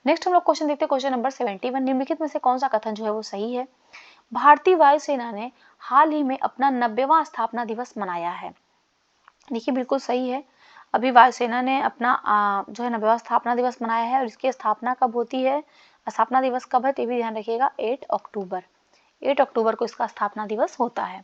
Next हम लोग question देखते हैं, क्वेश्चन नंबर 71। निम्नलिखित में से कौन सा कथन जो है वो सही है? भारतीय वायुसेना ने हाल ही में अपना 90वां स्थापना दिवस मनाया है। देखिए बिल्कुल सही है। अभी वायुसेना ने अपना जो है 90वां स्थापना दिवस मनाया है और इसकी स्थापना कब होती है, स्थापना दिवस कब है तो ये भी ध्यान रखिएगा, 8 अक्टूबर। 8 अक्टूबर को इसका स्थापना दिवस होता है।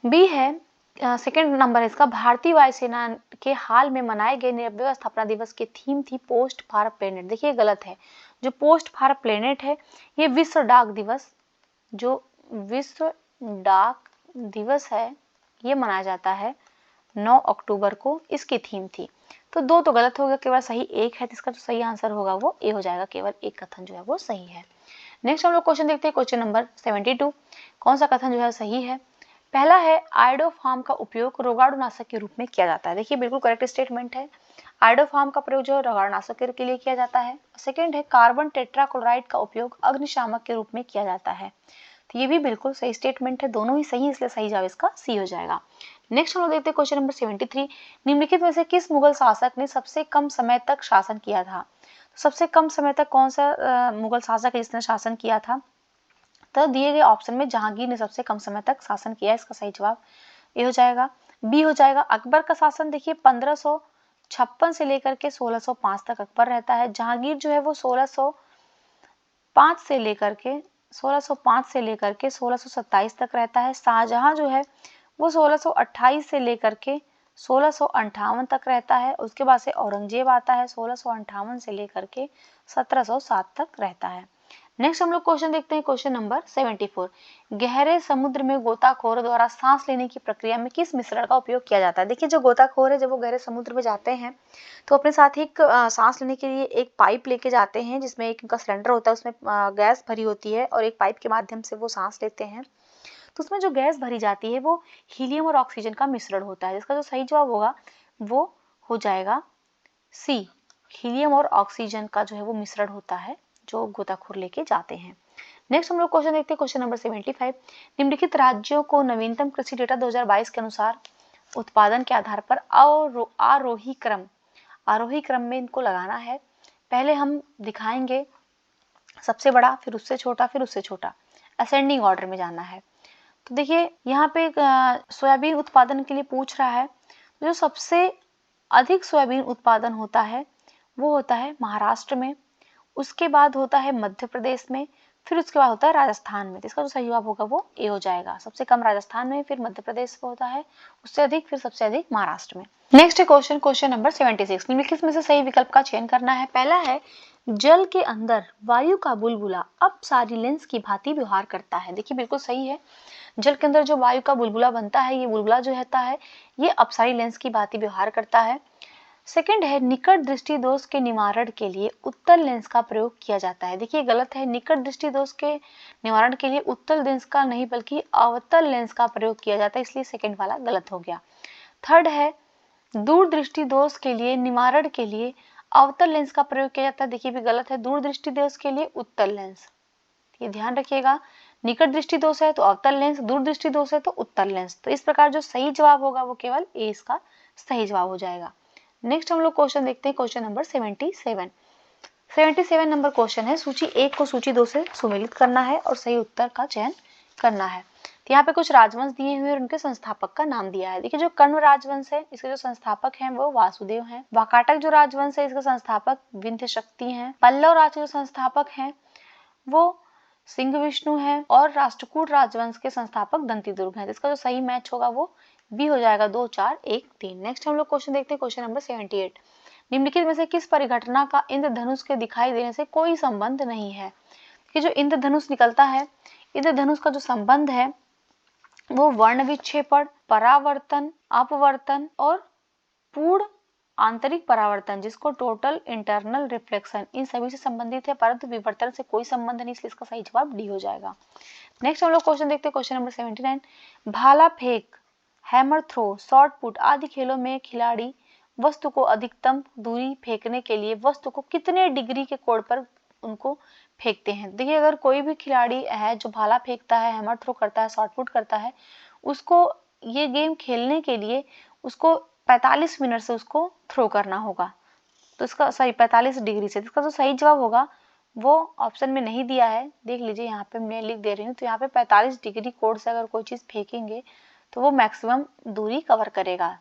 बी है सेकंड नंबर इसका, भारतीय वायुसेना के हाल में मनाए गए 90वें स्थापना दिवस की थीम थी पोस्ट भारत प्लेनेट। देखिए गलत है। जो पोस्ट भारत प्लेनेट है ये विश्व डाक दिवस, जो विश्व डाक दिवस है ये मनाया जाता है 9 अक्टूबर को, इसकी थीम थी। तो दो तो गलत हो गया, केवल सही एक है, तो इसका जो सही आंसर होगा वो ए हो जाएगा, केवल एक कथन जो है वो सही है। नेक्स्ट हम लोग क्वेश्चन देखते हैं, क्वेश्चन नंबर 72। कौन सा कथन जो है सही है? पहला है आयोडोफार्म का उपयोग रोगाणुनाशक के रूप में किया जाता है। देखिए बिल्कुल करेक्ट स्टेटमेंट है। आयोडोफार्म का प्रयोग जो रोगाणुनाशक के लिए किया जाता है। सेकंड है कार्बन टेट्राक्लोराइड का उपयोग अग्निशामक के रूप में किया जाता है। तो ये भी बिल्कुल सही स्टेटमेंट है, दोनों ही सही, इसलिए सही जवाब इसका सी हो जाएगा। नेक्स्ट हम लोग देखते हैं क्वेश्चन नंबर 73। निम्नलिखित में से किस मुगल शासक ने सबसे कम समय तक शासन किया था? सबसे कम समय तक कौन सा मुगल शासक है जिसने शासन किया था? तो दिए गए ऑप्शन में जहांगीर ने सबसे कम समय तक शासन किया, इसका सही जवाब ए हो जाएगा। बी हो जाएगा अकबर का शासन। देखिए 1556 से लेकर के 1605 तक अकबर रहता है। जहांगीर जो है वो 1605 से लेकर के 1627 तक रहता है। शाहजहां जो है वो 1628 से लेकर के 1658 तक रहता है। उसके बाद से औरंगजेब आता है, 1658 से लेकर के 1707 तक रहता है। नेक्स्ट हम लोग क्वेश्चन देखते हैं, क्वेश्चन नंबर 74। गहरे समुद्र में गोताखोर द्वारा सांस लेने की प्रक्रिया में किस मिश्रण का उपयोग किया जाता है? देखिए जो गोताखोर है जब वो गहरे समुद्र में जाते हैं तो अपने साथ ही सांस लेने के लिए एक पाइप लेके जाते हैं, जिसमें एक उनका सिलेंडर होता है, उसमें गैस भरी होती है और एक पाइप के माध्यम से वो सांस लेते हैं। तो उसमें जो गैस भरी जाती है वो हीलियम और ऑक्सीजन का मिश्रण होता है, जिसका जो सही जवाब होगा वो हो जाएगा सी, हीलियम और ऑक्सीजन का जो है वो मिश्रण होता है जो गोताखोर लेके जाते हैं। नेक्स्ट हम लोग क्वेश्चन देखते हैं, क्वेश्चन नंबर 75। निम्नलिखित राज्यों को नवीनतम कृषि डेटा 2022 के अनुसार उत्पादन के आधार पर आरोही क्रम में इनको लगाना है। पहले हम दिखाएंगे सबसे बड़ा, फिर उससे छोटा, फिर उससे छोटा, असेंडिंग ऑर्डर में जाना है। तो देखिए यहाँ पे सोयाबीन उत्पादन के लिए पूछ रहा है। जो सबसे अधिक सोयाबीन उत्पादन होता है वो होता है महाराष्ट्र में, उसके बाद होता है मध्य प्रदेश में, फिर उसके बाद होता है राजस्थान में। तो इसका जो सही जवाब होगा वो ए हो जाएगा। सबसे कम राजस्थान में, फिर मध्य प्रदेश में होता है, उससे अधिक फिर सबसे अधिक महाराष्ट्र में। Next question, question number 76। निम्नलिखित में से सही विकल्प का चयन करना है। पहला है जल के अंदर वायु का बुलबुला अपसारी लेंस की भांति व्यवहार करता है। देखिए बिल्कुल सही है। जल के अंदर जो वायु का बुलबुला बनता है, ये बुलबुला जो रहता है ये अपसारी लेंस की भांति व्यवहार करता है। सेकंड है निकट दृष्टि दोष के निवारण के लिए उत्तल लेंस का प्रयोग किया जाता है। देखिए गलत है, निकट दृष्टि दोष के निवारण के लिए उत्तल लेंस का नहीं बल्कि अवतल लेंस का प्रयोग किया जाता है, इसलिए सेकंड वाला गलत हो गया। थर्ड है दूर दृष्टि दोष के लिए निवारण के लिए अवतल लेंस का प्रयोग किया जाता है। देखिए भी गलत है, दूर दृष्टि दोष के लिए उत्तल लेंस, ये ध्यान रखिएगा। निकट दृष्टि दोष है तो अवतल लेंस, दूर दृष्टि दोष है तो उत्तल लेंस। तो इस प्रकार जो सही जवाब होगा वो केवल ए इसका सही जवाब हो जाएगा। नेक्स्ट हम लोग क्वेश्चन देखते हैं, क्वेश्चन नंबर 77 नंबर क्वेश्चन है। सूची 1 को सूची 2 से सुमेलित करना है और सही उत्तर का चयन करना है। तो यहाँ पे कुछ राजवंश दिए हुए और उनके संस्थापक का नाम दिया है। देखिए जो कण्व राजवंश है इसके जो संस्थापक हैं वो वासुदेव हैं। वाकाटक जो राजवंश है इसका संस्थापक विंध्य शक्ति हैं। पल्लव राज के संस्थापक हैं वो सिंह विष्णु है और राष्ट्रकूट राजवंश के संस्थापक दंतिदुर्ग हैं। इसका जो सही मैच होगा वो बी हो जाएगा, 2 4 1 3। नेक्स्ट हम लोग क्वेश्चन देखते हैं, क्वेश्चन नंबर 78। निम्नलिखित में से किस परिघटना का इंद्रधनुष के दिखाई देने से कोई संबंध नहीं है? कि जो इंद्रधनुष निकलता है, इंद्रधनुष का जो संबंध है वो वर्ण विक्षेपण, परावर्तन, अपवर्तन और पूर्ण आंतरिक परावर्तन, जिसको टोटल इंटरनल रिफ्लेक्शन, इन सभी से संबंधित है, परंतु विवर्तन से कोई संबंध नहीं, इसलिए इसका सही जवाब डी हो जाएगा। नेक्स्ट हम लोग क्वेश्चन देखते हैं, क्वेश्चन नंबर 79। भाला फेंक, हैमर थ्रो, शॉट पुट आदि खेलों में खिलाड़ी वस्तु को अधिकतम दूरी फेंकने के लिए वस्तु को कितने डिग्री के कोण पर उनको फेंकते हैं? देखिए अगर कोई भी खिलाड़ी है जो भाला फेंकता है, हैमर थ्रो करता है, शॉट पुट करता है, उसको ये गेम खेलने के लिए उसको 45 मिनट से उसको थ्रो करना होगा। तो इसका सॉरी 45 डिग्री से, इसका जो सही जवाब होगा वो ऑप्शन में नहीं दिया है, देख लीजिए यहाँ पे मैं लिख दे रही हूँ। तो यहाँ पे 45 डिग्री कोण से अगर कोई चीज़ फेंकेंगे तो वो मैक्सिमम दूरी कवर करेगा।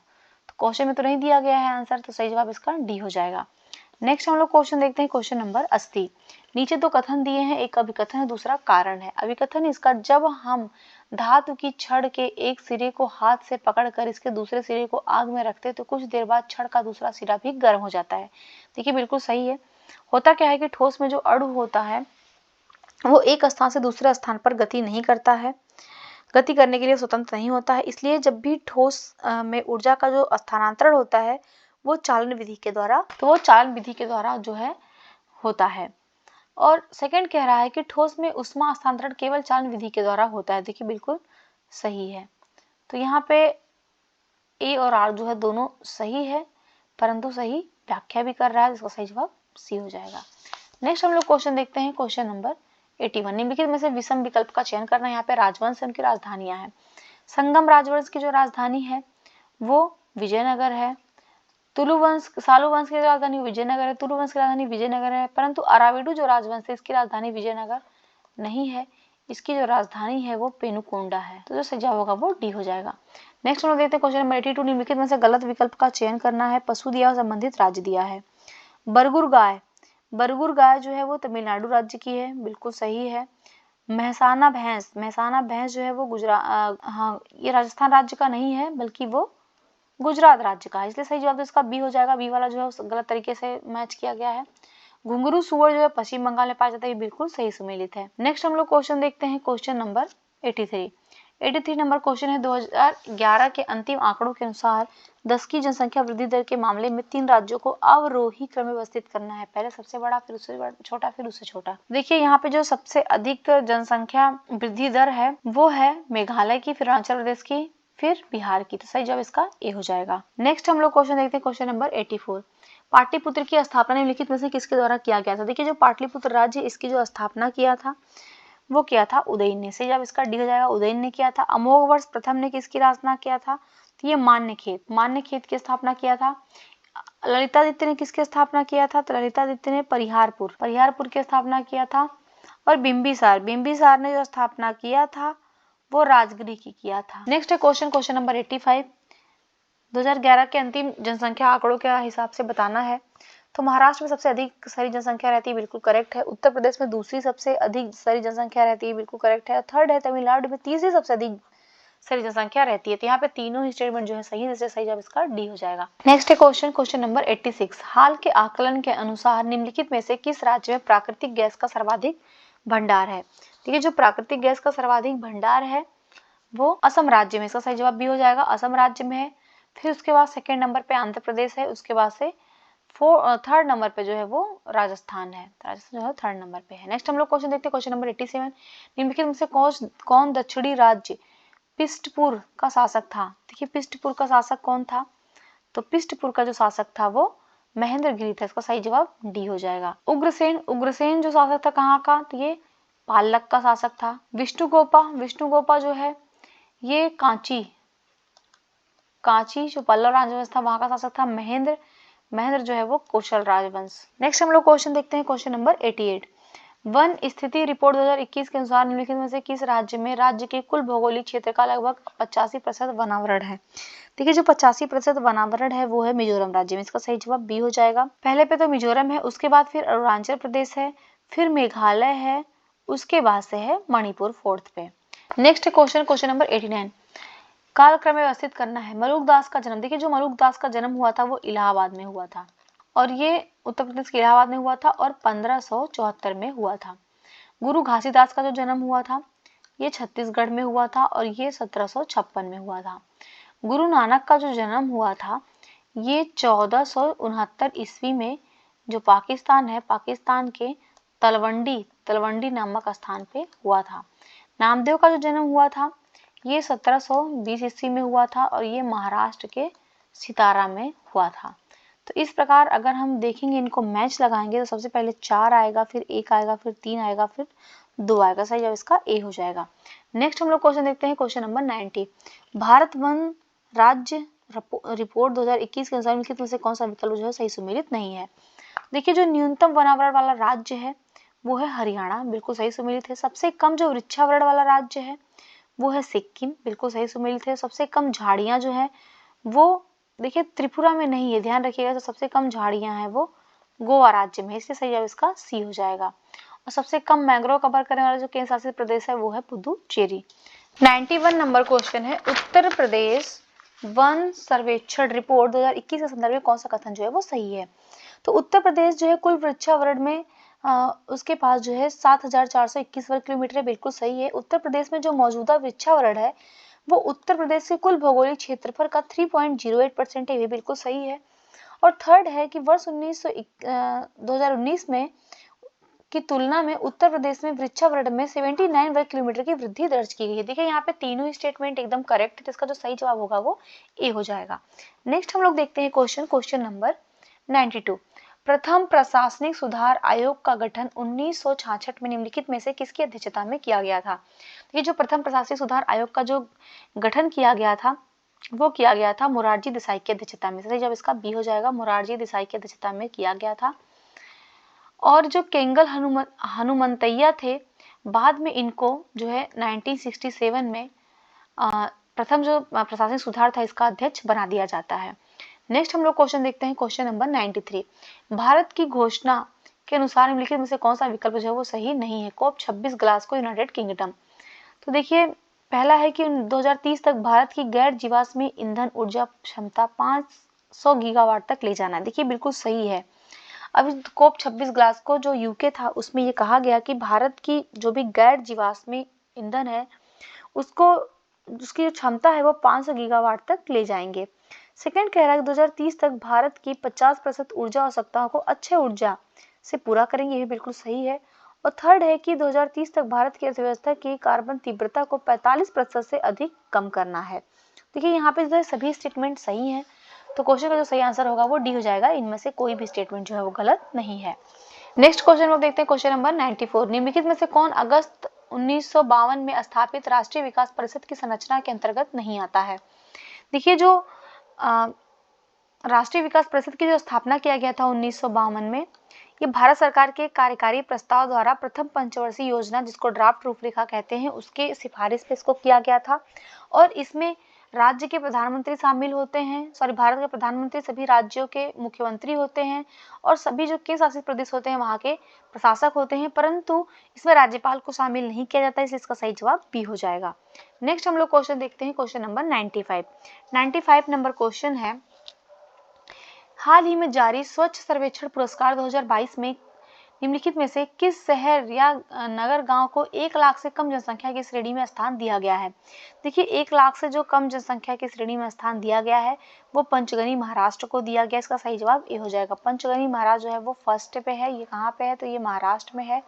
तो क्वेश्चन में तो नहीं दिया गया है आंसर, तो सही जवाब इसका डी हो जाएगा। नेक्स्ट हम लोग क्वेश्चन देखते हैं, क्वेश्चन नंबर 80। नीचे दो कथन दिए हैं, एक अभिकथन है, दूसरा कारण है। अभिकथन इसका, जब हम धातु की छड़ के एक सिरे को हाथ से पकड़कर इसके दूसरे सिरे को आग में रखते तो कुछ देर बाद छड़ का दूसरा सिरा भी गर्म हो जाता है। देखिए बिल्कुल सही है। होता क्या है कि ठोस में जो अणु होता है वो एक स्थान से दूसरे स्थान पर गति नहीं करता है, गति करने के लिए स्वतंत्र नहीं होता है। इसलिए जब भी ठोस में ऊर्जा का जो स्थानांतरण होता है वो चालन विधि के द्वारा जो है होता है। और सेकंड कह रहा है कि ठोस में ऊष्मा हस्तांतरण केवल चालन विधि के द्वारा होता है। देखिए बिल्कुल सही है। तो यहाँ पे ए और आर जो है दोनों सही है, परंतु सही व्याख्या भी कर रहा है, जिसका सही जवाब सी हो जाएगा। नेक्स्ट हम लोग क्वेश्चन देखते हैं, क्वेश्चन नंबर 81। निम्नलिखित में से विषम विकल्प का चयन करना। यहाँ पे राजवंश से उनकी राजधानियां हैं। संगम राजवंश की जो राजधानी है वो विजयनगर है। तुलु वंश, सालू वंश की राजधानी विजयनगर है। तुलु वंश की राजधानी विजयनगर है, परंतु अराविडु जो राजवंश है इसकी राजधानी विजयनगर नहीं है, इसकी जो राजधानी है वो पेनुकोंडा है। तो जो सही जवाब होगा वो डी हो जाएगा। नेक्स्ट हम लोग देखते हैं क्वेश्चन नंबर 82। निम्नलिखित में से गलत विकल्प का चयन करना है। पशु दिया और संबंधित राज्य दिया है। बरगुर गाय, बरगुर गाय जो है वो तमिलनाडु राज्य की है, बिल्कुल सही है। महसाना भैंस, महसाना भैंस जो है वो ये राजस्थान राज्य का नहीं है, बल्कि वो गुजरात राज्य का है, इसलिए सही जवाब तो इसका बी हो जाएगा। बी वाला जो है गलत तरीके से मैच किया गया है। घुंघरू सुअर जो है पश्चिम बंगाल में पाया जाता है, ये बिल्कुल सही सुमेलित है। नेक्स्ट हम लोग क्वेश्चन देखते हैं, क्वेश्चन नंबर 83 नंबर क्वेश्चन है। 2011 के अंतिम आंकड़ों के अनुसार 10 की जनसंख्या वृद्धि दर के मामले में 3 राज्यों को अवरोही क्रम में व्यवस्थित करना है। पहले सबसे बड़ा, फिर उससे छोटा, फिर उससे छोटा। देखिए यहाँ पे जो सबसे अधिक जनसंख्या वृद्धि दर है वो है मेघालय की, फिर अरुणाचल प्रदेश की, फिर बिहार की। तो सही जवाब इसका ए हो जाएगा। नेक्स्ट हम लोग क्वेश्चन देखते हैं, क्वेश्चन नंबर 84। पाटलिपुत्र की स्थापना निम्नलिखित में से किसके द्वारा किया गया था। देखिए जो पाटलिपुत्र राज्य इसकी जो स्थापना किया था वो किया था उदयन ने। सही जवाब इसका डी हो जाएगा, उदयन ने किया था। अमोघवर्ष प्रथम ने किसकी स्थापना किया था, तो ये मान्यखेत की स्थापना किया था। ललितादित्य ने किसकी स्थापना किया था, तो ललितादित्य ने परिहारपुर की स्थापना किया था। और बिंबिसार ने जो स्थापना किया था वो राजगिरी की किया था। नेक्स्ट है क्वेश्चन नंबर 85। 2011 के अंतिम जनसंख्या आंकड़ों के हिसाब से बताना है। तो महाराष्ट्र में सबसे अधिक सारी जनसंख्या रहती है, बिल्कुल करेक्ट है। उत्तर प्रदेश में दूसरी सबसे अधिक सारी जनसंख्या रहती है, बिल्कुल करेक्ट है। थर्ड है तमिलनाडु में तीसरी सबसे अधिक सारी जनसंख्या रहती है। तो यहाँ पे तीनों ही स्टेटमेंट जो है सही है, जैसे सही जवाब इसका डी हो जाएगा। नेक्स्ट है क्वेश्चन नंबर 86। हाल के आकलन के अनुसार निम्नलिखित में से किस राज्य में प्राकृतिक गैस का सर्वाधिक भंडार है। देखिए जो प्राकृतिक गैस का सर्वाधिक भंडार है वो असम राज्य में, इसका सही जवाब भी हो जाएगा, असम राज्य में है। फिर उसके बाद सेकंड नंबर पे आंध्र प्रदेश है, उसके बाद से थर्ड नंबर पे जो है वो राजस्थान है, राजस्थान जो है थर्ड नंबर पे है। नेक्स्ट हम लोग क्वेश्चन देखते हैं, क्वेश्चन नंबर 87। निम्नलिखित में से कौन दक्षिणी राज्य पिष्टपुर का शासक था। देखिए पिष्टपुर का शासक कौन था, तो पिष्टपुर का जो शासक था वो महेंद्रगिरी था, इसका सही जवाब डी हो जाएगा। उग्रसेन जो शासक था कहाँ का, तो ये पालक का शासक था। विष्णुगोपा जो है ये कांची जो पल्लव राजवंश था वहां का शासक था। महेंद्र जो है वो कौशल राजवंश। नेक्स्ट हम लोग क्वेश्चन देखते हैं, क्वेश्चन नंबर 88। वन स्थिति रिपोर्ट 2021 के अनुसार निम्नलिखित में से किस राज्य में राज्य के कुल भौगोलिक क्षेत्र का लगभग 85% वनावरण है। देखिए जो 85% वनावरण है वो है मिजोरम राज्य में, इसका सही जवाब बी हो जाएगा। पहले पे तो मिजोरम है, उसके बाद फिर अरुणाचल प्रदेश है, फिर मेघालय है, उसके बाद से है मणिपुर फोर्थ पे। Next question number 89। कालक्रम में व्यवस्थित करना है। मलुकदास का जन्म, देखिए जो मलुकदास का जन्म हुआ था वो इलाहाबाद में हुआ था, और ये उत्तर प्रदेश के इलाहाबाद में हुआ था और 1574 में हुआ था। गुरु घासीदास का जो जन्म हुआ था ये छत्तीसगढ़ में हुआ था और ये 1756 में हुआ था। गुरु नानक का जो जन्म हुआ था ये 1469 ईस्वी में जो पाकिस्तान है, पाकिस्तान के तलवंडी नामक स्थान पे हुआ था। नामदेव का जो जन्म हुआ था ये 1720 ईस्वी में हुआ था और ये महाराष्ट्र के सितारा में हुआ था। तो इस प्रकार अगर हम देखेंगे, इनको मैच लगाएंगे तो सबसे पहले 4 आएगा, फिर 1 आएगा, फिर 3 आएगा, फिर 2 आएगा। सही जवाब इसका ए हो जाएगा। नेक्स्ट हम लोग क्वेश्चन देखते हैं, क्वेश्चन नंबर 90। भारत वन राज्य रिपोर्ट 2021 के अनुसार निम्नलिखित में से कौन सा विकल्प जो है सही सुमेलित नहीं है। देखिए जो न्यूनतम वनावरण वाला राज्य है वो है हरियाणा, बिल्कुल सही सुमेलित है। सबसे कम जो वृक्षावरण वाला राज्य है वो है सिक्किम, बिल्कुल सही सुमेलित है। सबसे कम झाड़ियां जो है वो देखिए त्रिपुरा में नहीं है, ध्यान रखिएगा। जो सबसे कम झाड़ियां हैं वो गोवा राज्य में, इसलिए सही जवाब इसका सी हो जाएगा। और सबसे कम मैंग्रोव कवर करने वाला जो केंद्र शासित प्रदेश है वो है पुदुचेरी। 91 नंबर क्वेश्चन है, उत्तर प्रदेश वन सर्वेक्षण रिपोर्ट 2021 के संदर्भ में कौन सा कथन जो है वो सही है। तो उत्तर प्रदेश जो है कुल वृक्षावरण में उसके पास जो है 7421 वर्ग किलोमीटर है, बिल्कुल सही है। उत्तर प्रदेश में जो मौजूदा वृक्षावरण है वो उत्तर प्रदेश के कुल भौगोलिक क्षेत्रफल का 3.08% है, ये बिल्कुल सही है। और थर्ड है कि वर्ष 2019 में की तुलना में उत्तर प्रदेश में वृक्षावरण में 79 वर्ग किलोमीटर की वृद्धि दर्ज की गई है। देखिए यहाँ पे तीनों ही स्टेटमेंट एकदम करेक्ट है, इसका जो सही जवाब होगा वो ए हो जाएगा। नेक्स्ट हम लोग देखते हैं क्वेश्चन नंबर 92। प्रथम प्रशासनिक सुधार आयोग का गठन 1966 में निम्नलिखित में से किसकी अध्यक्षता में किया गया था। ये जो प्रथम प्रशासनिक सुधार आयोग का जो गठन किया गया था वो किया गया था मोरारजी देसाई की अध्यक्षता में। सही जब इसका बी हो जाएगा, मोरारजी देसाई की अध्यक्षता में किया गया था। और जो केंगल हनुमंतैया थे बाद में इनको जो है 1967 में प्रथम जो प्रशासनिक सुधार था इसका अध्यक्ष बना दिया जाता है। नेक्स्ट हम लोग क्वेश्चन देखते हैं क्वेश्चन नंबर 93। भारत की घोषणा के अनुसार निम्नलिखित में से कौन सा विकल्प जो है वो सही नहीं है। कोप 26 ग्लासगो यूनाइटेड किंगडम। तो देखिए पहला है कि 2030 तक भारत की गैर जीवाश्मी ईंधन ऊर्जा क्षमता 500 गीगावाट तक ले जाना है। देखिए बिल्कुल सही है। अभी कोप 26 ग्लासगो जो यूके था उसमें ये कहा गया कि भारत की जो भी गैर जीवाश्मी ईंधन है उसको उसकी जो क्षमता है वो 500 गीगावाट तक ले जाएंगे। सेकंड कह रहा है कि 2030 तक भारत की 50% ऊर्जा आवश्यकताओं को अक्षय ऊर्जा से पूरा करेंगे, ये बिल्कुल सही है। और थर्ड है कि 2030 तक भारत की अर्थव्यवस्था की कार्बन तीव्रता को 45% से अधिक कम करना है। देखिए यहाँ पे जो सभी स्टेटमेंट सही हैं, तो क्वेश्चन का जो सही आंसर होगा वो डी हो जाएगा। इनमें से कोई भी स्टेटमेंट जो है वो गलत नहीं है। नेक्स्ट क्वेश्चन हम देखते हैं क्वेश्चन नंबर 94। निम्नलिखित में से कौन अगस्त 1952 में स्थापित राष्ट्रीय विकास परिषद की संरचना के अंतर्गत नहीं आता है। देखिए जो राष्ट्रीय विकास परिषद की जो स्थापना किया गया था 1952 में, ये भारत सरकार के कार्यकारी प्रस्ताव द्वारा प्रथम पंचवर्षीय योजना जिसको ड्राफ्ट रूपरेखा कहते हैं उसके सिफारिश पे इसको किया गया था। और इसमें राज्य के प्रधानमंत्री शामिल होते हैं, भारत के प्रधानमंत्री सभी राज्यों के मुख्यमंत्री होते हैं और सभी जो केंद्र शासित प्रदेश होते हैं वहाँ के प्रशासक होते हैं, परंतु इसमें राज्यपाल को शामिल नहीं किया जाता, इसलिए इसका सही जवाब बी हो जाएगा। नेक्स्ट हम लोग क्वेश्चन देखते हैं क्वेश्चन नंबर 95 नंबर क्वेश्चन है, हाल ही में जारी स्वच्छ सर्वेक्षण पुरस्कार 2022 में निम्नलिखित में से किस शहर या नगर गांव को 1 लाख से कम जनसंख्या की श्रेणी में स्थान दिया गया है। देखिए 1 लाख से जो कम जनसंख्या की श्रेणी में स्थान दिया गया है वो पंचगनी महाराष्ट्र को दिया गया। इसका सही जवाब ए हो जाएगा। पंचगनी महाराष्ट्र जो है वो फर्स्ट पे है। ये कहाँ पे है तो ये महाराष्ट्र में है।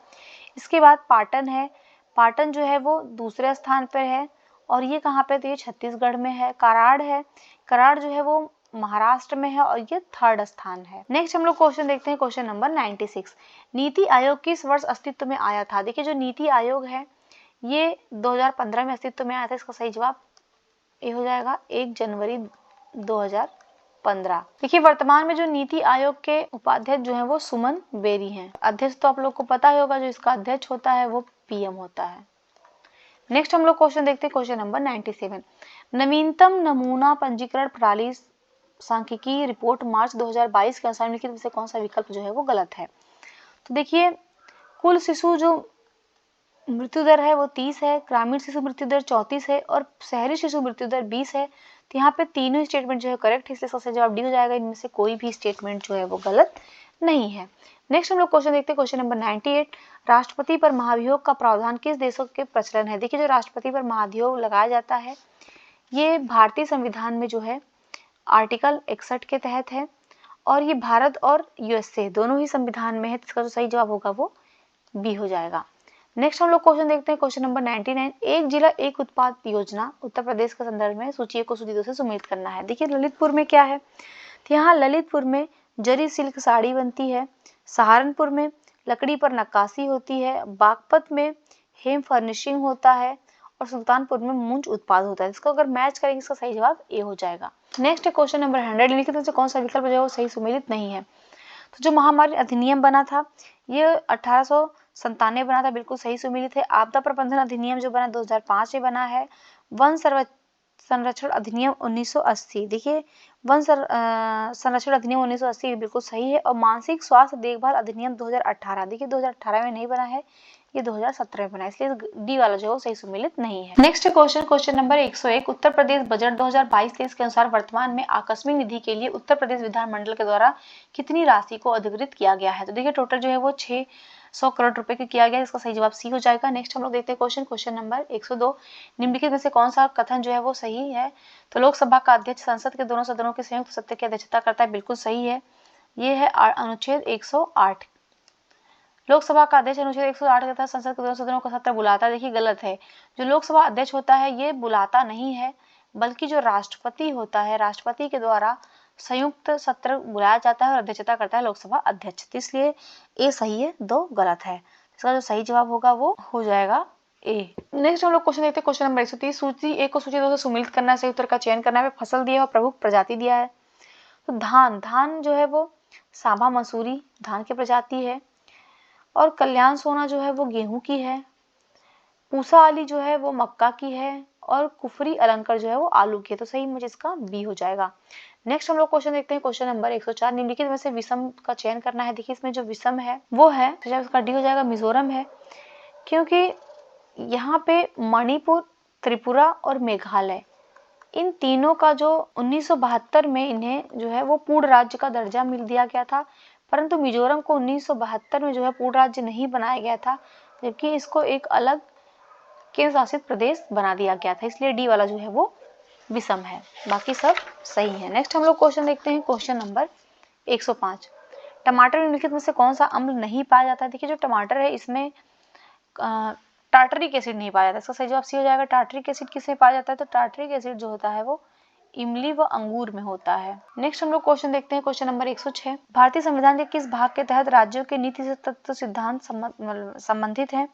इसके बाद पाटन है, पाटन जो है वो दूसरे स्थान पर है। और ये कहाँ पे तो ये छत्तीसगढ़ में है। कराड़ है, कराड़ जो है वो महाराष्ट्र में है और ये थर्ड स्थान है। नेक्स्ट हम लोग क्वेश्चन देखते हैं क्वेश्चन नंबर 96। नीति आयोग किस वर्ष अस्तित्व में आया था। देखिए जो नीति आयोग है ये 2015 में अस्तित्व में आया था। इसका सही जवाब ये हो जाएगा 1 जनवरी 2015। देखिए वर्तमान में जो नीति आयोग के उपाध्यक्ष जो है वो सुमन बेरी हैं। अध्यक्ष तो आप लोग को पता ही होगा, जो इसका अध्यक्ष होता है वो पीएम होता है। नेक्स्ट हम लोग क्वेश्चन देखते हैं क्वेश्चन नंबर 97। नवीनतम नमूना पंजीकरण प्रणाली सांख्यिकी रिपोर्ट मार्च 2022 के अनुसार निम्नलिखित में से कौन सा विकल्प जो है वो गलत है। तो देखिए कुल शिशु जो मृत्यु दर है वो 30 है, ग्रामीण शिशु मृत्यु दर 34 है और शहरी शिशु मृत्यु दर 20 है। तो यहाँ पे तीनों ही स्टेटमेंट जो है करेक्ट है, इसलिए सबसे जवाब डी हो जाएगा। इनमें से कोई भी स्टेटमेंट जो है वो गलत नहीं है। नेक्स्ट हम लोग क्वेश्चन देखते हैं क्वेश्चन नंबर 98। राष्ट्रपति पर महाभियोग का प्रावधान किस देशों के प्रचलन है। देखिए जो राष्ट्रपति पर महाभियोग लगाया जाता है ये भारतीय संविधान में जो है आर्टिकल 61 के तहत है और ये भारत और यूएसए दोनों ही संविधान में है। इसका जो सही जवाब होगा वो बी हो जाएगा। नेक्स्ट हम लोग क्वेश्चन देखते हैं क्वेश्चन नंबर 99। एक जिला एक उत्पाद योजना उत्तर प्रदेश के संदर्भ में सूची को सूची 2 से सुमेलित करना है। देखिए ललितपुर में क्या है तो यहाँ ललितपुर में जरी सिल्क साड़ी बनती है, सहारनपुर में लकड़ी पर नक्काशी होती है, बागपत में हेम फर्निशिंग होता है और सुल्तानपुर में मूंज उत्पाद होता है। इसको अगर मैच करेंगे इसका सही जवाब ए हो जाएगा। नेक्स्ट क्वेश्चन नंबर 100, निम्नलिखित में से कौन सा विकल्प जो है वो सही सुमेलित नहीं है। तो जो महामारी अधिनियम बना था ये 1897 बना था, बिल्कुल सही सुमेलित है। आपदा प्रबंधन अधिनियम जो बना 2005 में बना है। वन संरक्षण अधिनियम 1980, देखिए वन संरक्षण अधिनियम 1980 बिल्कुल सही है। और मानसिक स्वास्थ्य देखभाल अधिनियम 2018, देखिए 2018 में नहीं बना है, ये 2017 में बना है, इसलिए डी वाला जो है सही सुमेलित नहीं है। Next question number 101, Uttar Pradesh budget 2022-23 के अनुसार वर्तमान में आकस्मिक निधि के लिए उत्तर प्रदेश विधानमंडल के द्वारा कितनी राशि को अधिकृत किया गया है। तो देखिए टोटल जो है वो 600 करोड़ रुपए का किया गया, इसका सही जवाब सी हो जाएगा। नेक्स्ट हम लोग देखते हैं क्वेश्चन नंबर 102, निम्नलिखित में से कौन सा कथन जो है वो सही है। तो लोकसभा का अध्यक्ष संसद के दोनों सदनों के संयुक्त सत्र की अध्यक्षता करता है, बिल्कुल सही है। ये है अनुच्छेद 108। लोकसभा का अध्यक्ष अनुच्छेद 108 के तहत संसद के दोनों सदनों का सत्र बुलाता है, देखिए गलत है। जो लोकसभा अध्यक्ष होता है ये बुलाता नहीं है, बल्कि जो राष्ट्रपति होता है, राष्ट्रपति के द्वारा संयुक्त सत्र बुलाया जाता है और अध्यक्षता करता है लोकसभा अध्यक्ष। तो इसलिए ए सही है, दो गलत है। इसका जो सही जवाब होगा वो हो जाएगा ए। नेक्स्ट हम लोग क्वेश्चन देखते हैं क्वेश्चन नंबर 130, सूची 1 को सूची 2 से सुमेलित करना है, सही उत्तर का चयन करना है। फसल दिया और प्रमुख प्रजाति दिया है। तो धान जो है वो सांभा मसूरी धान की प्रजाति है, और कल्याण सोना जो है वो गेहूं की है, पूसा आली जो है वो मक्का की है, और कुफरी अलंकर जो है वो आलू की है। तो सही मुझे इसका बी हो जाएगा। नेक्स्ट हम लोग क्वेश्चन देखते हैं क्वेश्चन नंबर 104, निम्नलिखित में से विषम का चयन करना है। देखिए इसमें जो विषम है वो है, तो इसका डी हो जाएगा, मिजोरम है, क्योंकि यहाँ पे मणिपुर, त्रिपुरा और मेघालय, इन तीनों का जो 1972 में इन्हें जो है वो पूर्ण राज्य का दर्जा मिल दिया गया था, परंतु मिजोरम को 1972 में जो है पूर्ण राज्य नहीं बनाया गया था, जबकि इसको एक अलग केंद्र शासित प्रदेश बना दिया गया था, इसलिए डी वाला जो है वो विषम है, बाकी सब सही है। नेक्स्ट हम लोग क्वेश्चन देखते हैं क्वेश्चन नंबर 105, टमाटर निम्नलिखित में से कौन सा अम्ल नहीं पाया जाता है। देखिए जो टमाटर है इसमें टार्टरिक एसिड नहीं पाया जाता, इसका सही जवाब सी हो जाएगा। टार्टरिक एसिड किसमें पाया जाता है, तो टार्टरिक एसिड जो होता है वो इमली व अंगूर में होता है। नेक्स्ट हम लोग क्वेश्चन देखते हैं क्वेश्चन नंबर 106, भारतीय संविधान के किस भाग के तहत राज्यों के नीति से तत्व सिद्धांत संबंधित हैं।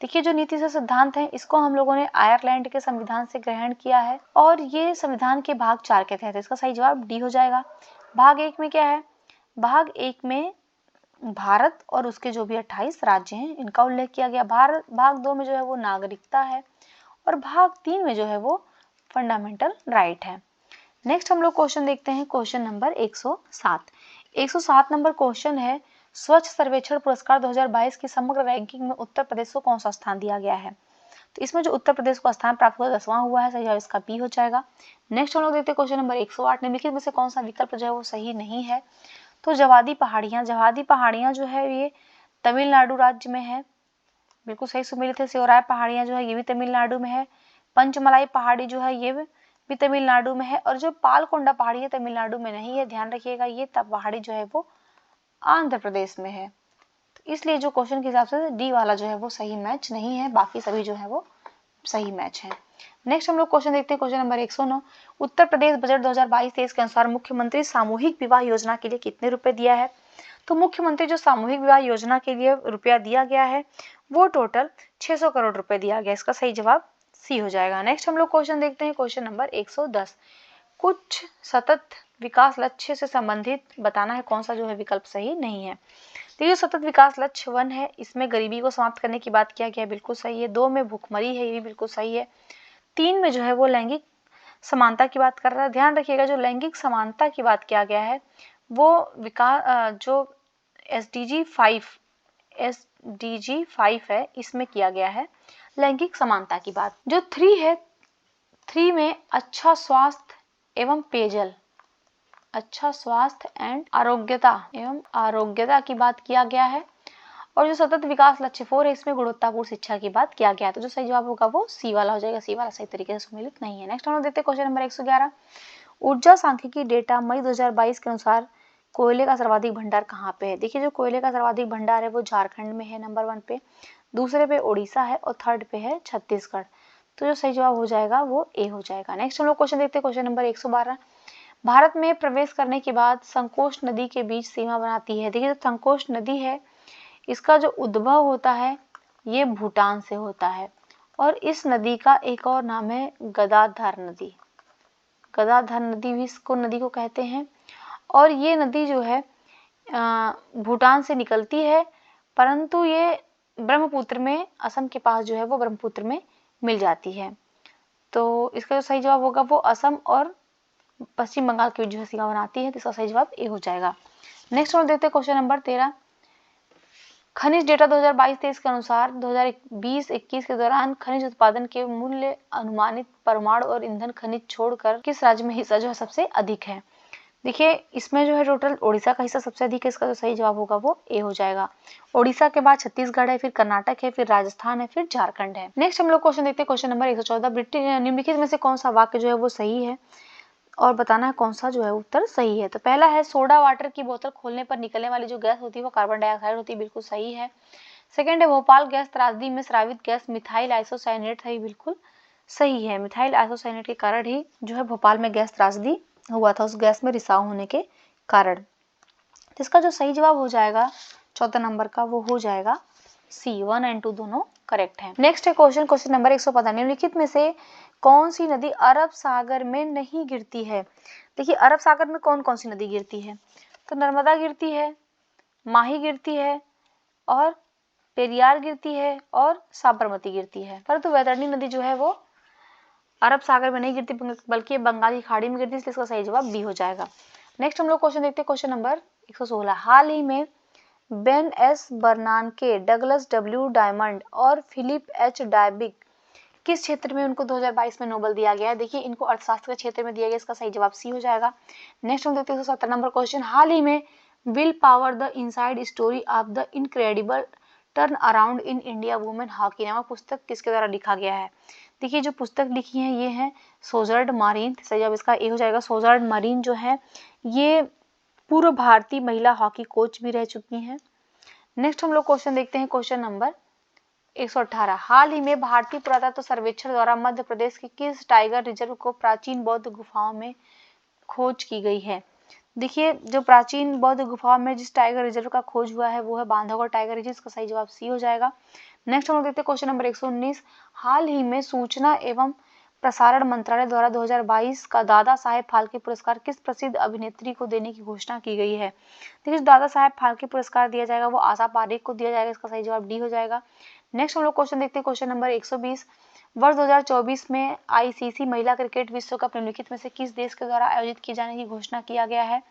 देखिए जो नीति से सिद्धांत है इसको हम लोगों ने आयरलैंड के संविधान से ग्रहण किया है, और ये संविधान के भाग 4 के तहत है, इसका सही जवाब डी हो जाएगा। भाग 1 में क्या है, भाग 1 में भारत और उसके जो भी 28 राज्य हैं इनका उल्लेख किया गया। भाग 2 में जो है वो नागरिकता है, और भाग 3 में जो है वो फंडामेंटल राइट है। नेक्स्ट हम लोग क्वेश्चन देखते हैं क्वेश्चन नंबर 107। 107 नंबर क्वेश्चन है, स्वच्छ सर्वेक्षण पुरस्कार 2022 की समग्र रैंकिंग में उत्तर प्रदेश को कौन सा स्थान दिया गया है। तो इसमें जो उत्तर प्रदेश को स्थान प्राप्त हुआ 10वां हुआ है, सही जवाब इसका बी हो जाएगा। नेक्स्ट हम लोग देखते हैं क्वेश्चन नंबर 108, निम्नलिखित में से कौन सा विकल्प जो है वो सही नहीं है। तो जवादी पहाड़ियां जो है ये तमिलनाडु राज्य में है, बिल्कुल सही सुमेलित है। सियोराय पहाड़ियां जो है ये भी तमिलनाडु में है। पंचमलाई पहाड़ी जो है ये भी तमिलनाडु में है, और जो पालकोंडा पहाड़ी है तमिलनाडु में नहीं है, ध्यान रखिएगा। ये तब पहाड़ी जो है वो आंध्र प्रदेश में है, तो इसलिए जो क्वेश्चन के हिसाब से डी वाला जो है वो सही मैच नहीं है, बाकी सभी जो है वो सही मैच है। नेक्स्ट हम लोग क्वेश्चन देखते हैं question number 109, Uttar Pradesh budget 2022-23 के अनुसार मुख्यमंत्री सामूहिक विवाह योजना के लिए कितने रुपए दिया है। तो मुख्यमंत्री जो सामूहिक विवाह योजना के लिए रुपया दिया गया है वो टोटल 600 करोड़ रुपए दिया गया, इसका सही जवाब सी हो जाएगा। नेक्स्ट हम लोग क्वेश्चन देखते हैं क्वेश्चन नंबर 110, कुछ सतत विकास लक्ष्य से संबंधित बताना है कौन सा जो है विकल्प सही नहीं है। तो ये सतत विकास लक्ष्य 1 है, इसमें गरीबी को समाप्त करने की बात किया गया, बिल्कुल सही है। 2 में भूखमरी है, ये भी बिल्कुल सही है। 3 में जो है वो लैंगिक समानता की बात कर रहा है, ध्यान रखिएगा। जो लैंगिक समानता की बात किया गया है वो विकास जो SDG 5 है इसमें किया गया है लैंगिक समानता की बात। जो 3 है, 3 में अच्छा स्वास्थ्य एवं पेयजल, अच्छा स्वास्थ्य एंड आरोग्यता की बात किया गया है। और जो सतत विकास लक्ष्य 4 है इसमें गुणवत्तापूर्ण शिक्षा की बात किया गया है। तो जो सही जवाब होगा वो सी वाला हो जाएगा, सी वाला सही तरीके से सुमेलित नहीं है। नेक्स्ट हम लोग देखते हैं क्वेश्चन नंबर 111, ऊर्जा सांख्यिकी डेटा मई 2022 के अनुसार कोयले का सर्वाधिक भंडार कहाँ पे है। देखिए जो कोयले का सर्वाधिक भंडार है वो झारखंड में है नंबर 1 पे, दूसरे पे उड़ीसा है, और थर्ड पे है छत्तीसगढ़। तो जो सही जवाब हो जाएगा वो ए हो जाएगा। नेक्स्ट हम लोग क्वेश्चन देखते हैं क्वेश्चन नंबर 112, भारत में प्रवेश करने के बाद संकोश नदी के बीच सीमा बनाती है। देखिए जो संकोश नदी है इसका जो उद्भव होता है ये भूटान से होता है, और इस नदी का एक और नाम है गदाधार नदी। गदाधर नदी भी इसको नदी को कहते हैं। और ये नदी जो है भूटान से निकलती है, परंतु ये ब्रह्मपुत्र में, असम के पास जो है वो ब्रह्मपुत्र में मिल जाती है। तो इसका जो सही जवाब होगा वो असम और पश्चिम बंगाल के बीच जो सीमा बनाती है, तो इसका सही जवाब ए हो जाएगा। नेक्स्ट हम देखते हैं क्वेश्चन नंबर 13। खनिज डेटा 2022-23 के अनुसार 2020-21 के दौरान खनिज उत्पादन के मूल्य अनुमानित परमाणु और ईंधन खनिज छोड़कर किस राज्य में हिस्सा जो है सबसे अधिक है? देखिए इसमें जो है टोटल ओडिशा का हिस्सा सबसे अधिक है, इसका जो सही जवाब होगा वो ए हो जाएगा। ओडिशा के बाद छत्तीसगढ़ है, फिर कर्नाटक है, फिर राजस्थान है, फिर झारखंड है। नेक्स्ट हम लोग क्वेश्चन देखते हैं क्वेश्चन नंबर 114। निम्नलिखित में से कौन सा वाक्य जो है वो सही है और बताना है कौन सा जो है उत्तर सही है। तो पहला है सोडा वाटर की बोतल खोलने पर निकलने वाली जो गैस होती है वो कार्बन डाइऑक्साइड होती है, बिल्कुल सही है। सेकंड है भोपाल गैस त्रासदी में स्रावित गैस मिथाइल आइसोसाइनेट है, बिल्कुल सही है। मिथाइल आइसोसाइनेट के कारण ही जो है भोपाल में गैस त्रासदी हुआ था, उस गैस में रिसाव होने के कारण। तो इसका जो सही जवाब हो जाएगा 14 नंबर का वो हो जाएगा सी। 1 और 2 दोनों करेक्ट है। नेक्स्ट है क्वेश्चन नंबर 115। निम्नलिखित में से कौन सी नदी अरब सागर में नहीं गिरती है? देखिए अरब सागर में कौन कौन सी नदी गिरती है? तो नर्मदा गिरती है, माही गिरती है, और पेरियार गिरती है, और साबरमती गिरती है। परंतु वैतरणी नदी जो है वो अरब सागर में नहीं गिरती, बल्कि बंगाल की खाड़ी में गिरती है, इसलिए इसका सही जवाब बी हो जाएगा। नेक्स्ट हम लोग क्वेश्चन देखते हैं क्वेश्चन नंबर 116। हाल ही में Ben S बर्नानके, Douglas W diamond और फिलिप एच डायबिक किस क्षेत्र में उनको 2022 में नोबेल दिया गया है? देखिए इनको अर्थशास्त्र के क्षेत्र में दिया गया, इसका सही जवाब सी हो जाएगा। नेक्स्ट हम देखते हैं 117 नंबर क्वेश्चन। हाल ही में will power the inside story of the incredible turn around in India women hockey नामक पुस्तक किसके द्वारा लिखा गया है? देखिए जो पुस्तक लिखी है ये है सोजर्ड मारिन, सही जवाब इसका ए हो जाएगा। सोजर्ड मारिन जो है ये पूर्व भारतीय महिला हॉकी कोच भी रह चुकी हैं। नेक्स्ट हम लोग क्वेश्चन देखते हैं क्वेश्चन नंबर 118। हाल ही में भारतीय पुरातत्व सर्वेक्षण द्वारा मध्य प्रदेश के किस टाइगर रिजर्व को प्राचीन बौद्ध गुफाओं में खोज की गई है? देखिए जो प्राचीन बौद्ध गुफाओं में जिस टाइगर रिजर्व का खोज हुआ है वो है बांधवगढ़ टाइगर रिजर्व, इसका सही जवाब सी हो जाएगा। नेक्स्ट हम लोग देखते हैं क्वेश्चन नंबर 119। हाल ही में सूचना एवं प्रसारण मंत्रालय द्वारा 2022 का दादा साहेब फाल्के पुरस्कार किस प्रसिद्ध अभिनेत्री को देने की घोषणा की गई है? देखिए दादा साहेब फाल्के पुरस्कार दिया जाएगा वो आशा पारेख को दिया जाएगा, इसका सही जवाब डी हो जाएगा। नेक्स्ट हम लोग क्वेश्चन देखते हैं क्वेश्चन नंबर 120। वर्ष 2024 में आईसीसी महिला क्रिकेट विश्व कप निम्नलिखित में से किस देश के द्वारा आयोजित किए जाने की घोषणा किया गया है?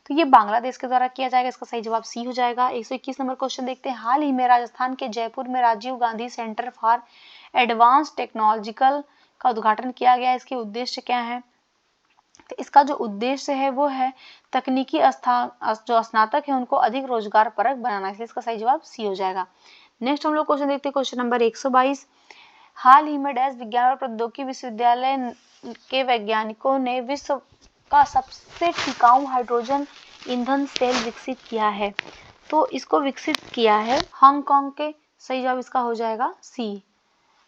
तो ये बांग्लादेश के द्वारा किया जाएगा, इसका सही जवाब सी हो जाएगा। 121 नंबर क्वेश्चन देखते हैं। हाल ही में राजस्थान के जयपुर में Rajiv Gandhi centre for advance technological का उद्घाटन किया गया है, इसके उद्देश्य क्या है? तो इसका जो उद्देश्य है वो है तकनीकी जो स्नातक है उनको अधिक रोजगार परक बनाना, इसलिए इसका सही जवाब सी हो जाएगा। नेक्स्ट हम लोग क्वेश्चन देखते हैं क्वेश्चन नंबर 122। हाल ही में डैश विज्ञान और प्रौद्योगिकी विश्वविद्यालय के वैज्ञानिकों ने विश्व का सबसे टिकाऊ हाइड्रोजन ईंधन सेल विकसित किया है, तो इसको विकसित किया है हांगकांग के, सही जवाब इसका हो जाएगा सी।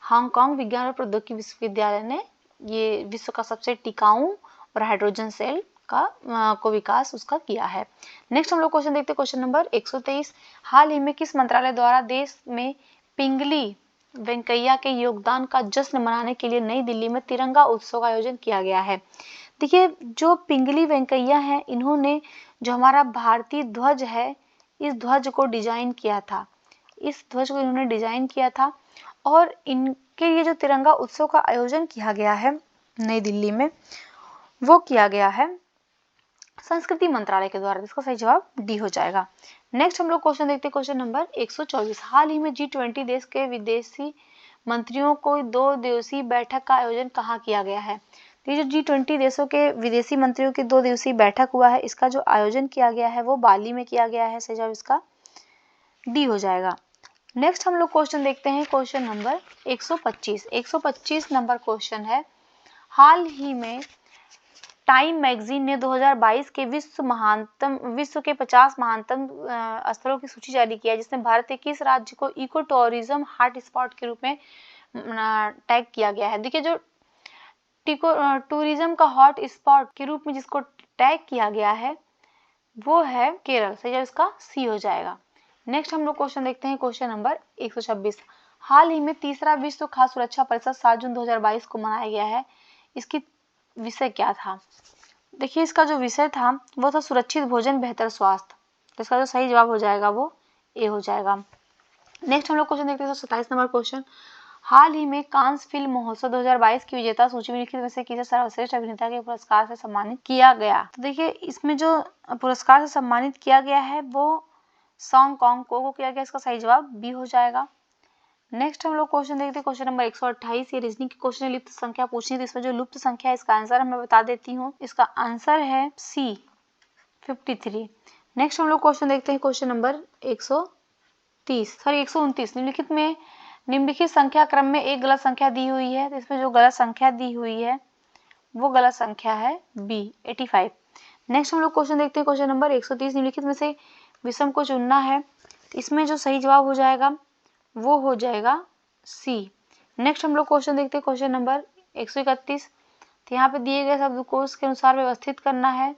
हांगकांग विज्ञान और प्रौद्योगिकी विश्वविद्यालय ने ये विश्व का सबसे टिकाऊ और हाइड्रोजन सेल का को विकास उसका किया है। नेक्स्ट हम लोग क्वेश्चन देखते हैं क्वेश्चन नंबर 123। हाल ही में किस मंत्रालय द्वारा देश में पिंगली वेंकैया के योगदान का जश्न मनाने के लिए नई दिल्ली में तिरंगा उत्सव का आयोजन किया गया है? देखिए जो पिंगली वेंकैया है इन्होंने जो हमारा भारतीय ध्वज है इस ध्वज को डिजाइन किया था, इस ध्वज को इन्होंने डिजाइन किया था, और इनके लिए जो तिरंगा उत्सव का आयोजन किया गया है नई दिल्ली में वो किया गया है संस्कृति मंत्रालय के द्वारा, इसका सही जवाब डी हो जाएगा। नेक्स्ट हम लोग क्वेश्चन देखते हैं क्वेश्चन नंबर 124। हाल ही में G20 देश के विदेशी मंत्रियों को 2 दिवसीय बैठक का आयोजन कहाँ किया गया है? ये जो G20 देशों के विदेशी मंत्रियों की 2 दिवसीय बैठक हुआ है इसका जो आयोजन किया गया है वो बाली में किया गया है, सही जवाब इसका डी हो जाएगा। नेक्स्ट हम लोग क्वेश्चन देखते हैं क्वेश्चन नंबर 125। 125 नंबर क्वेश्चन है। हाल ही में टाइम मैगजीन ने 2022 के विश्व के 50 महानतम स्थलों की सूची जारी किया है, जिसमें भारत के किस राज्य को इको टूरिज्म हॉटस्पॉट के रूप में टैग किया गया है? देखिए जो टूरिज्म का हॉट स्पॉट के रूप में जिसको टैग किया गया है वो है केरल, सही जवाब इसका सी हो जाएगा। नेक्स्ट हम लोग क्वेश्चन देखते हैं क्वेश्चन नंबर 126। हाल ही में तीसरा विश्व खाद्य सुरक्षा परिषद 7 जून 2022 को मनाया गया है, इसकी विषय क्या था? देखिए इसका जो विषय था वो था सुरक्षित भोजन बेहतर स्वास्थ्य। तो इसका जो सही जवाब हो जाएगा वो ए हो जाएगा। नेक्स्ट हम लोग क्वेश्चन देखते हैं 27 नंबर क्वेश्चन। हाल ही में कांस फिल्म महोत्सव 2022 की विजेता सूची में लिखित में से किसे सर्वश्रेष्ठ अभिनेता के पुरस्कार से सम्मानित किया गया? तो देखिए इसमें जो पुरस्कार से सम्मानित किया गया है वो सॉन्ग कॉन्ग को किया गया। इसका सही जवाब बी हो जाएगा। नेक्स्ट हम लोग क्वेश्चन देखते हैं क्वेश्चन नंबर 128। ये रीजनिंग के क्वेश्चन है, लुप्त संख्या पूछनी थी। इसमें जो लुप्त संख्या है इसका आंसर मैं बता देती हूँ। इसका आंसर है सी 53। नेक्स्ट हम लोग क्वेश्चन देखते हैं क्वेश्चन नंबर 129। निम्नलिखित संख्या क्रम में एक गलत संख्या दी हुई है। तो इसमें जो गलत संख्या दी हुई है वो गलत संख्या है बी 85। नेक्स्ट हम लोग क्वेश्चन देखते हैं क्वेश्चन नंबर 130। निम्नलिखित में से विषम को चुनना है। इसमें जो सही जवाब हो जाएगा वो हो जाएगा सी। नेक्स्ट हम लोग क्वेश्चन देखते हैं क्वेश्चन नंबर 131। तो यहाँ पे दिए गए शब्दकोश के अनुसार व्यवस्थित करना है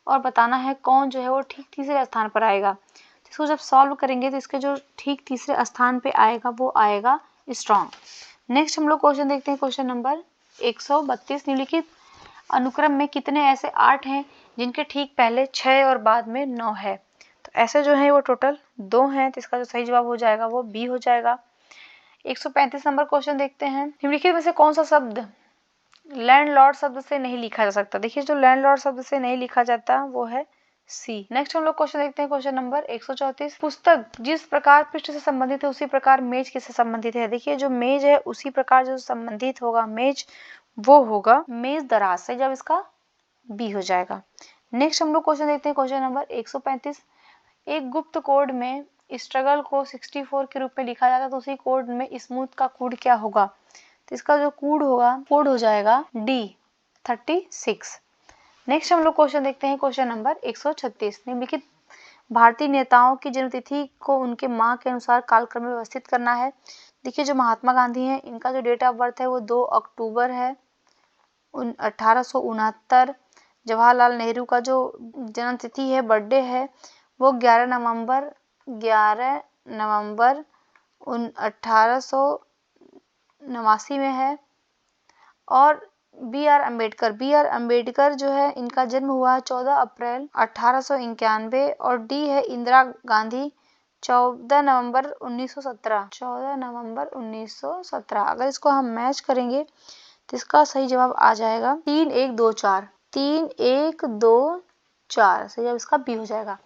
और बताना है कौन जो है वो ठीक तीसरे स्थान पर आएगा। तो इसको जब सॉल्व करेंगे तो इसके जो ठीक तीसरे स्थान पे आएगा वो आएगा स्ट्रॉन्ग। नेक्स्ट हम लोग क्वेश्चन देखते हैं क्वेश्चन नंबर 132। निम्नलिखित अनुक्रम में कितने ऐसे 8 हैं जिनके ठीक पहले 6 और बाद में 9 है? तो ऐसे जो है वो टोटल 2 हैं। तो इसका जो सही जवाब हो जाएगा वो बी हो जाएगा। 135 नंबर क्वेश्चन देखते हैं। निम्नलिखित में से कौन सा शब्द लैंडलॉर्ड शब्द से नहीं लिखा जा सकता? देखिए जो लैंडलॉर्ड शब्द से नहीं लिखा जाता वो है सी। नेक्स्ट हम लोग क्वेश्चन देखते हैं क्वेश्चन नंबर 134। पुस्तक जिस प्रकार पृष्ठ से संबंधित है उसी प्रकार मेज किससे संबंधित है? देखिए जो मेज है उसी प्रकार जो संबंधित होगा मेज वो होगा मेज दराज से, जब इसका बी हो जाएगा। नेक्स्ट हम लोग क्वेश्चन देखते हैं क्वेश्चन नंबर 135। एक गुप्त कोड में स्ट्रगल को 64 के रूप में लिखा जाता है तो उसी कोड में स्मूथ का कोड क्या होगा? तो इसका जो कोड हो जाएगा डी 36। नेक्स्ट हम लोग क्वेश्चन देखते हैं क्वेश्चन नंबर 136। निम्नलिखित भारतीय नेताओं की जन्मतिथि को उनके माह के अनुसार कालक्रम में व्यवस्थित करना है। देखिए जो महात्मा गांधी हैं इनका जो डेट ऑफ बर्थ है वो 2 अक्टूबर है 1869। जवाहरलाल नेहरू का जो जन्म तिथि है बर्थडे है वो 11 नवंबर 1889 में है। और बी आर अम्बेडकर जो है इनका जन्म हुआ है 14 अप्रैल 1891। और डी है इंदिरा गांधी 14 नवंबर 1917। अगर इसको हम मैच करेंगे तो इसका सही जवाब आ जाएगा 3 1 2 4। 3 1 2 4 सही जवाब इसका बी हो जाएगा।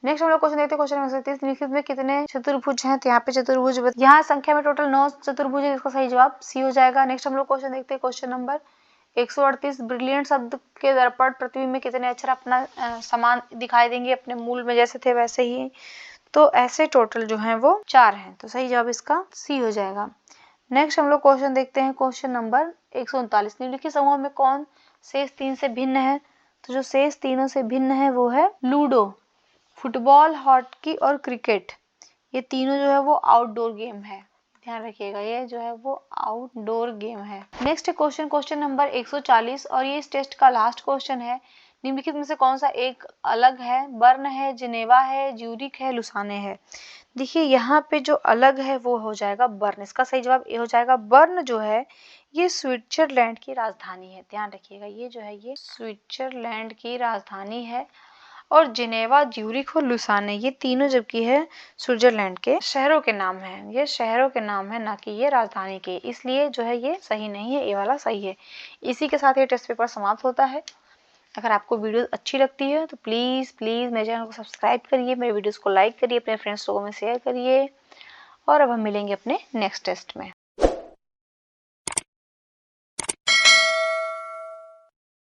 नेक्स्ट हम लोग क्वेश्चन देखते हैं क्वेश्चन नंबर 37। निम्नलिखित में कितने चतुर्भुज हैं? तो यहाँ पे चतुर्भुज यहाँ संख्या में टोटल 9 चतुर्भुज है। इसका सही जवाब सी हो जाएगा। नेक्स्ट हम लोग क्वेश्चन देखते हैं क्वेश्चन नंबर 138। ब्रिलियंट शब्द के दर्पण प्रतिबिंब में कितने अक्षर अपना समान दिखाई देंगे? अपने मूल में जैसे थे वैसे ही। तो ऐसे टोटल जो है वो 4 हैं। तो सही जवाब इसका सी हो जाएगा। नेक्स्ट हम लोग क्वेश्चन देखते हैं क्वेश्चन नंबर 139। निम्नलिखित समूह में कौन शेष 3 से भिन्न है? तो जो शेष तीनों से भिन्न है वो है लूडो, फुटबॉल, हॉकी और क्रिकेट। ये तीनों जो है वो आउटडोर गेम है, ध्यान रखिएगा ये जो है वो आउटडोर गेम है। नेक्स्ट क्वेश्चन नंबर 140 और ये इस टेस्ट का लास्ट क्वेश्चन है। निम्नलिखित में से कौन सा एक अलग है? बर्न है, जिनेवा है, ज्यूरिख है, लुसाने है। देखिए यहाँ पे जो अलग है वो हो जाएगा बर्न। इसका सही जवाब ए हो जाएगा। बर्न जो है ये स्विट्जरलैंड की राजधानी है, ध्यान रखिएगा ये जो है ये स्विट्जरलैंड की राजधानी है। और जिनेवा, ज्यूरिख और लुसाने ये तीनों जबकि है स्विट्जरलैंड के शहरों के नाम है। ये शहरों के नाम है ना कि ये राजधानी के, इसलिए जो है ये सही नहीं है, ये वाला सही है। इसी के साथ ये टेस्ट पेपर समाप्त होता है। अगर आपको वीडियो अच्छी लगती है तो प्लीज़ मेरे चैनल को सब्सक्राइब करिए, मेरे वीडियोस को लाइक करिए, अपने फ्रेंड्स लोगों में शेयर करिए। और अब हम मिलेंगे अपने नेक्स्ट टेस्ट में।